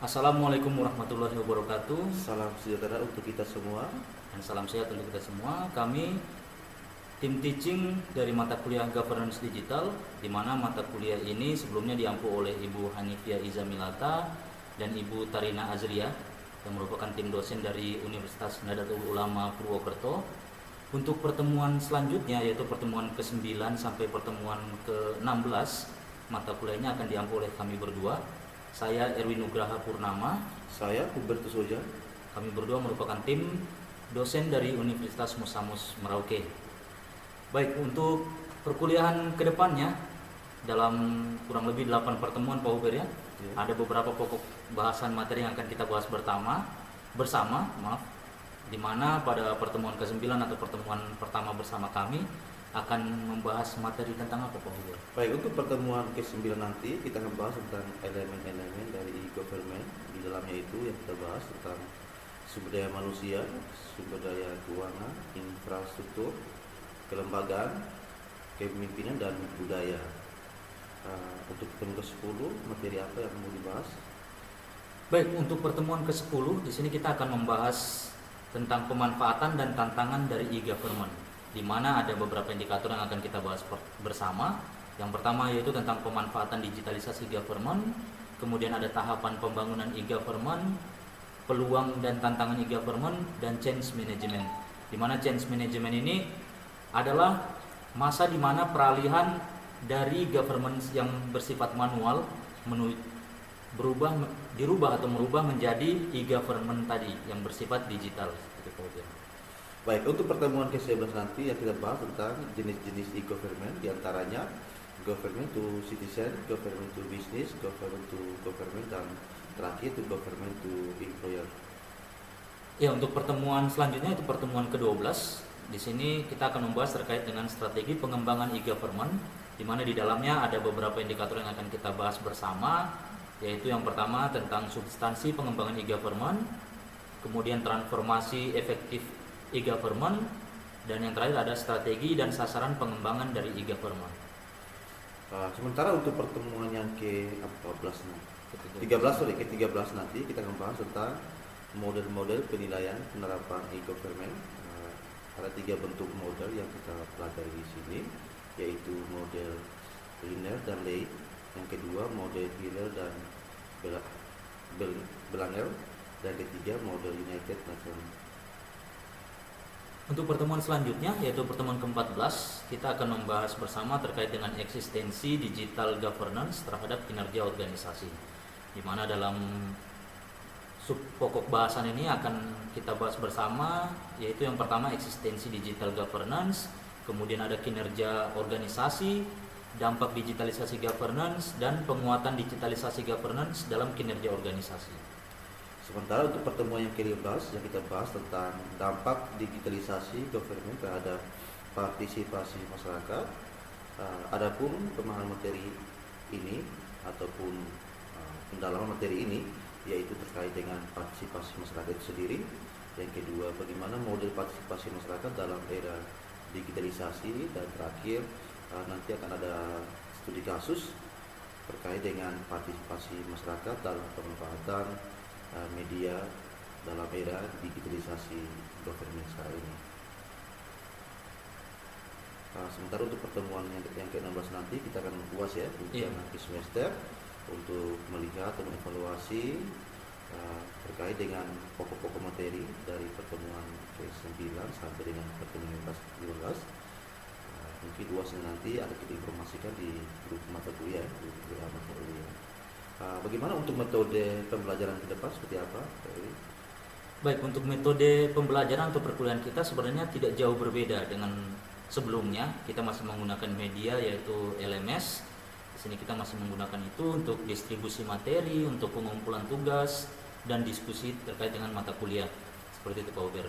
Assalamualaikum warahmatullahi wabarakatuh. Salam sejahtera untuk kita semua. Dan salam sehat untuk kita semua. Kami tim teaching dari mata kuliah Governance Digital, di mana mata kuliah ini sebelumnya diampu oleh Ibu Hanifia Izamilata dan Ibu Tarina Azria yang merupakan tim dosen dari Universitas Nahdlatul Ulama Purwokerto. Untuk pertemuan selanjutnya, yaitu pertemuan ke-9 sampai pertemuan ke-16, mata kuliahnya akan diampu oleh kami berdua. Saya Erwin Nugraha Purnama. Saya Hubertus Oja. Kami berdua merupakan tim dosen dari Universitas Musamus Merauke. Baik, untuk perkuliahan kedepannya dalam kurang lebih 8 pertemuan Pak Huber ya, ada beberapa pokok bahasan materi yang akan kita bahas bersama, di mana pada pertemuan ke-9 atau pertemuan pertama bersama kami akan membahas materi tentang apa Pak Huber? Baik, untuk pertemuan ke-9 nanti kita akan bahas tentang elemen-elemen dari e-government. Di dalamnya itu yang kita bahas tentang sumber daya manusia, sumber daya keuangan, infrastruktur, kelembagaan, kepemimpinan, dan budaya. Untuk pertemuan ke-10, materi apa yang mau dibahas? Baik, untuk pertemuan ke-10 di sini kita akan membahas tentang pemanfaatan dan tantangan dari e-government, di mana ada beberapa indikator yang akan kita bahas bersama. Yang pertama yaitu tentang pemanfaatan digitalisasi government, kemudian ada tahapan pembangunan e-government, peluang dan tantangan e-government, dan change management. Di mana change management ini adalah masa di mana peralihan dari government yang bersifat manual dirubah atau merubah menjadi e-government tadi yang bersifat digital. Baik, untuk pertemuan ke-11 nanti yang kita bahas tentang jenis-jenis e-government, diantaranya government to citizen, government to business, government to government, dan terakhir to government to employer. Ya, untuk pertemuan selanjutnya itu pertemuan ke-12. Di sini kita akan membahas terkait dengan strategi pengembangan e-government, di mana di dalamnya ada beberapa indikator yang akan kita bahas bersama, yaitu yang pertama tentang substansi pengembangan e-government, kemudian transformasi efektif e-government, dan yang terakhir ada strategi dan sasaran pengembangan dari e-government. Sementara untuk pertemuan yang ke-13 nanti kita akan bahas tentang model-model penilaian penerapan e-government. Ada 3 bentuk model yang kita pelajari di sini, yaitu model linear dan lay. Yang kedua model Hiller dan Belanger, dan ketiga model United Nations. Untuk pertemuan selanjutnya yaitu pertemuan ke-14, kita akan membahas bersama terkait dengan eksistensi digital governance terhadap kinerja organisasi, di mana dalam sub pokok bahasan ini akan kita bahas bersama, yaitu yang pertama eksistensi digital governance, kemudian ada kinerja organisasi, dampak digitalisasi governance, dan penguatan digitalisasi governance dalam kinerja organisasi. Sementara untuk pertemuan yang ke-15 yang kita bahas tentang dampak digitalisasi government terhadap partisipasi masyarakat. Adapun pemahaman materi ini ataupun pendalaman materi ini yaitu terkait dengan partisipasi masyarakat itu sendiri. Yang kedua, bagaimana model partisipasi masyarakat dalam era digitalisasi, dan terakhir nanti akan ada studi kasus terkait dengan partisipasi masyarakat dalam pemanfaatan media dalam era digitalisasi government sekarang ini. Sementara untuk pertemuan yang ke-16 nanti kita akan puas ya nanti semester untuk melihat dan mengevaluasi terkait dengan pokok-pokok materi dari pertemuan ke-9 sampai dengan pertemuan ke-15. Mungkin UASnya nanti ada kita informasikan di grup mata kuliah, Bagaimana untuk metode pembelajaran ke depan seperti apa? Baik, untuk metode pembelajaran atau perkuliahan kita sebenarnya tidak jauh berbeda dengan sebelumnya. Kita masih menggunakan media yaitu LMS. Di sini kita masih menggunakan itu untuk distribusi materi, untuk pengumpulan tugas, dan diskusi terkait dengan mata kuliah. Seperti itu Pak Uber.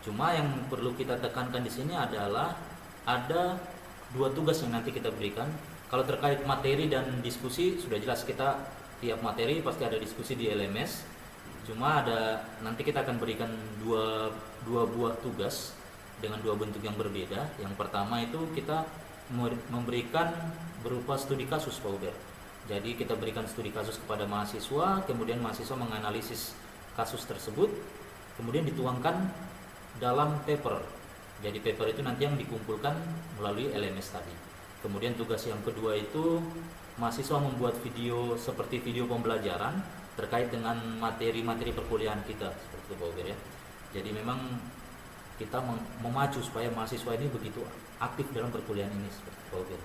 Cuma yang perlu kita tekankan di sini adalah ada 2 tugas yang nanti kita berikan. Kalau terkait materi dan diskusi sudah jelas, kita tiap materi pasti ada diskusi di LMS. Cuma nanti kita akan berikan dua buah tugas dengan 2 bentuk yang berbeda. Yang pertama itu kita memberikan berupa studi kasus Pak Uber, Jadi kita berikan studi kasus kepada mahasiswa, kemudian mahasiswa menganalisis kasus tersebut, kemudian dituangkan dalam paper. Jadi paper itu nanti yang dikumpulkan melalui LMS tadi. Kemudian tugas yang kedua itu mahasiswa membuat video seperti video pembelajaran terkait dengan materi-materi perkuliahan kita, seperti itu Pak Ubir ya. Jadi memang kita memacu supaya mahasiswa ini begitu aktif dalam perkuliahan ini, seperti itu Pak Ubir.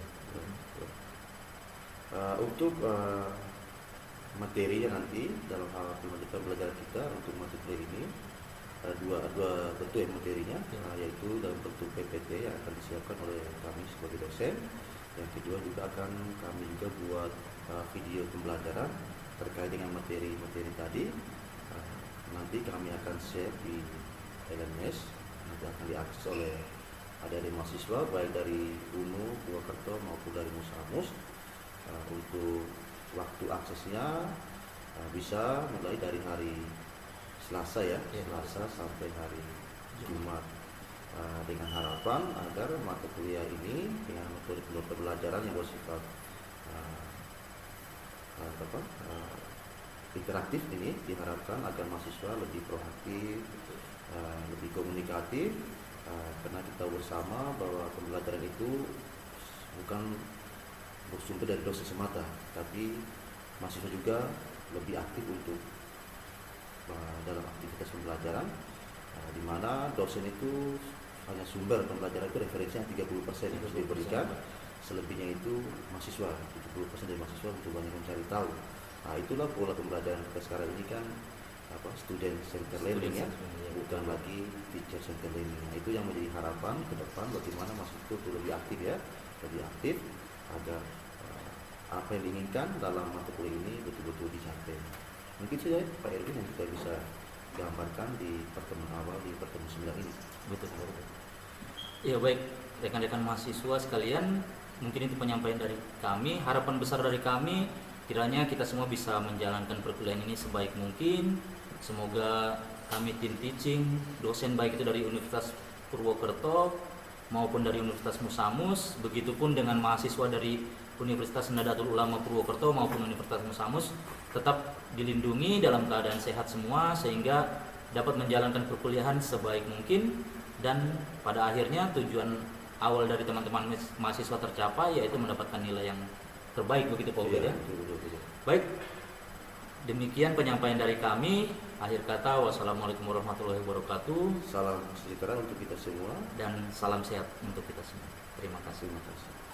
Untuk materinya nanti dalam hal pembelajaran kita untuk materi ini ada dua bentuk ya materinya, yaitu dalam bentuk PPT yang akan disiapkan oleh kami sebagai dosen. Yang kedua juga akan kami juga buat video pembelajaran terkait dengan materi-materi tadi. Nanti kami akan share di LMS, nanti akan diakses oleh adik-adik mahasiswa baik dari UNU, Purwokerto maupun dari Musamus. Untuk waktu aksesnya bisa mulai dari hari Selasa ya, Selasa sampai hari Jumat, dengan harapan agar mata kuliah ini dengan metode pembelajaran yang bersifat interaktif ini diharapkan agar mahasiswa lebih proaktif, lebih komunikatif, karena kita bersama bahwa pembelajaran itu bukan bersumber dari dosen semata, tapi mahasiswa juga lebih aktif untuk dalam aktivitas pembelajaran, di mana dosen itu hanya sumber pembelajaran itu referensinya 30% yang harus diberikan, selebihnya itu mahasiswa, 70% dari mahasiswa mencoba mencari tahu. Nah, itulah pola pembelajaran kita sekarang ini kan student center learning ya, bukan lagi teacher center learning. Nah, itu yang menjadi harapan ke depan bagaimana mahasiswa itu lebih aktif ya, lebih aktif agar apa yang diinginkan dalam mata kuliah ini betul-betul dicapai. Mungkin saja Pak Erwin yang kita bisa gambarkan di pertemuan awal di pertemuan 9 ini. Betul. Ya baik, rekan-rekan mahasiswa sekalian, mungkin itu penyampaian dari kami. Harapan besar dari kami kiranya kita semua bisa menjalankan perkuliahan ini sebaik mungkin. Semoga kami tim teaching, dosen baik itu dari Universitas Purwokerto maupun dari Universitas Musamus, begitupun dengan mahasiswa dari Universitas Nahdlatul Ulama Purwokerto maupun Universitas Musamus tetap dilindungi dalam keadaan sehat semua, sehingga dapat menjalankan perkuliahan sebaik mungkin, dan pada akhirnya tujuan awal dari teman-teman mahasiswa tercapai, yaitu mendapatkan nilai yang terbaik, begitu Pak Ubed ya. Baik, demikian penyampaian dari kami. Akhir kata, wassalamualaikum warahmatullahi wabarakatuh. Salam sejahtera untuk kita semua dan salam sehat untuk kita semua. Terima kasih. Terima kasih.